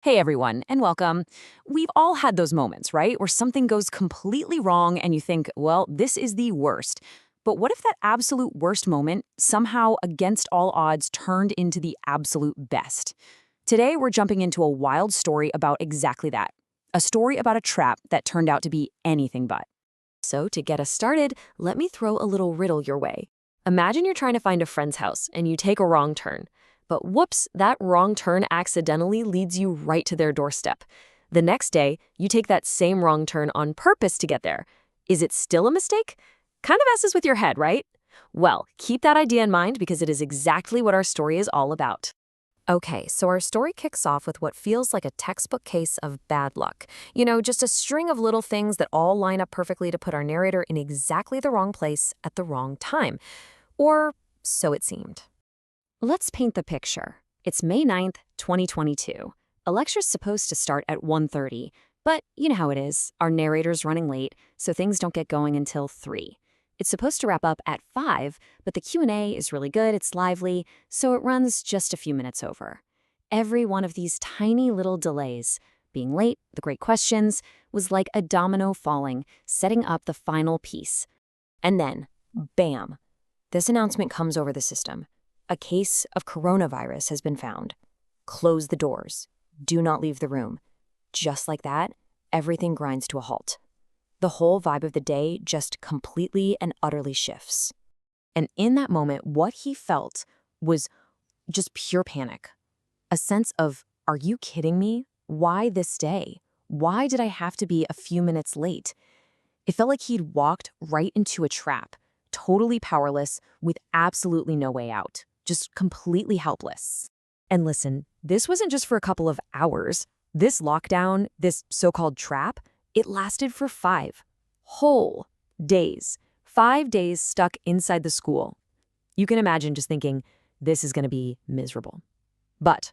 Hey everyone, and welcome. We've all had those moments, right? Where something goes completely wrong and you think, well, this is the worst. But what if that absolute worst moment somehow, against all odds, turned into the absolute best? Today, we're jumping into a wild story about exactly that. A story about a trap that turned out to be anything but. So, to get us started, let me throw a little riddle your way. Imagine you're trying to find a friend's house and you take a wrong turn. But whoops, that wrong turn accidentally leads you right to their doorstep. The next day, you take that same wrong turn on purpose to get there. Is it still a mistake? Kind of messes with your head, right? Well, keep that idea in mind because it is exactly what our story is all about. Okay, so our story kicks off with what feels like a textbook case of bad luck. Just a string of little things that all line up perfectly to put our narrator in exactly the wrong place at the wrong time. Or so it seemed. Let's paint the picture. It's May 9th, 2022. A lecture's supposed to start at 1:30, but you know how it is. Our narrator's running late, so things don't get going until 3. It's supposed to wrap up at 5, but the Q&A is really good, it's lively, so it runs just a few minutes over. Every one of these tiny little delays, being late, the great questions, was like a domino falling, setting up the final piece. And then, bam, this announcement comes over the system. A case of coronavirus has been found. Close the doors. Do not leave the room. Just like that, everything grinds to a halt. The whole vibe of the day just completely and utterly shifts. And in that moment, what he felt was just pure panic. A sense of, are you kidding me? Why this day? Why did I have to be a few minutes late? It felt like he'd walked right into a trap, totally powerless, with absolutely no way out. Just completely helpless. And listen, this wasn't just for a couple of hours. This lockdown, this so-called trap, it lasted for 5 whole days. 5 days stuck inside the school. You can imagine just thinking, this is going to be miserable. But,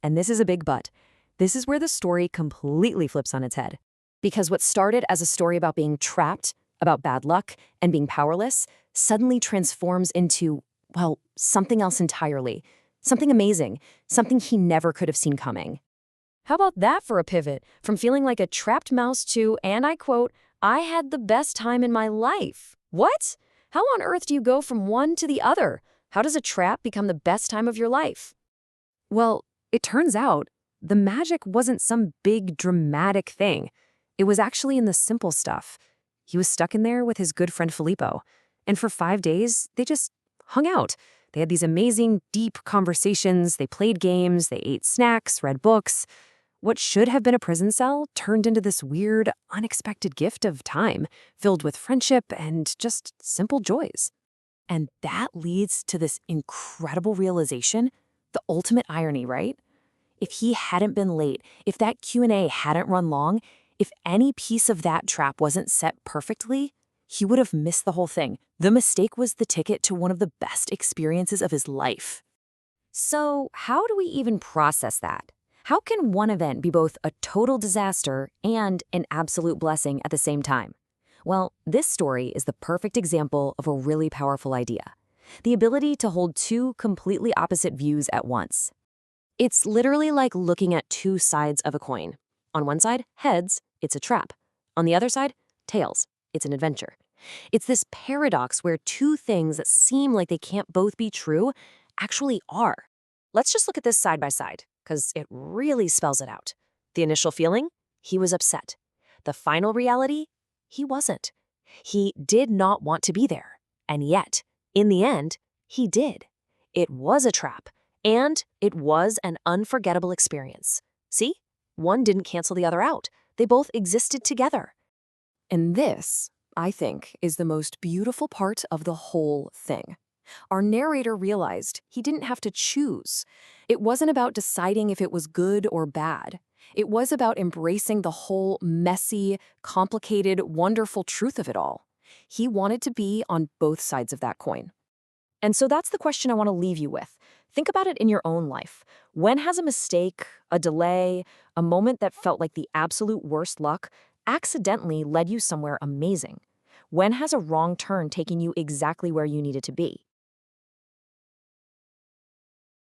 and this is a big but, this is where the story completely flips on its head. Because what started as a story about being trapped, about bad luck, and being powerless, suddenly transforms into, well, something else entirely. Something amazing. Something he never could have seen coming. How about that for a pivot? From feeling like a trapped mouse to, and I quote, I had the best time in my life. What? How on earth do you go from one to the other? How does a trap become the best time of your life? Well, it turns out the magic wasn't some big dramatic thing. It was actually in the simple stuff. He was stuck in there with his good friend Filippo. And for 5 days, they just hung out. They had these amazing, deep conversations. They played games. They ate snacks, read books. What should have been a prison cell turned into this weird, unexpected gift of time, filled with friendship and just simple joys. And that leads to this incredible realization, the ultimate irony, right? If he hadn't been late, if that Q&A hadn't run long, if any piece of that trap wasn't set perfectly, he would have missed the whole thing. The mistake was the ticket to one of the best experiences of his life. So, how do we even process that? How can one event be both a total disaster and an absolute blessing at the same time? Well, this story is the perfect example of a really powerful idea. The ability to hold two completely opposite views at once. It's literally like looking at two sides of a coin. On one side, heads, it's a trap. On the other side, tails, it's an adventure. It's this paradox where two things that seem like they can't both be true actually are. Let's just look at this side by side, because it really spells it out. The initial feeling? He was upset. The final reality? He wasn't. He did not want to be there. And yet, in the end, he did. It was a trap, and it was an unforgettable experience. See? One didn't cancel the other out. They both existed together. And this, I think, is the most beautiful part of the whole thing. Our narrator realized he didn't have to choose. It wasn't about deciding if it was good or bad. It was about embracing the whole messy, complicated, wonderful truth of it all. He wanted to be on both sides of that coin. And so that's the question I want to leave you with. Think about it in your own life. When has a mistake, a delay, a moment that felt like the absolute worst luck accidentally led you somewhere amazing? When has a wrong turn taken you exactly where you needed to be?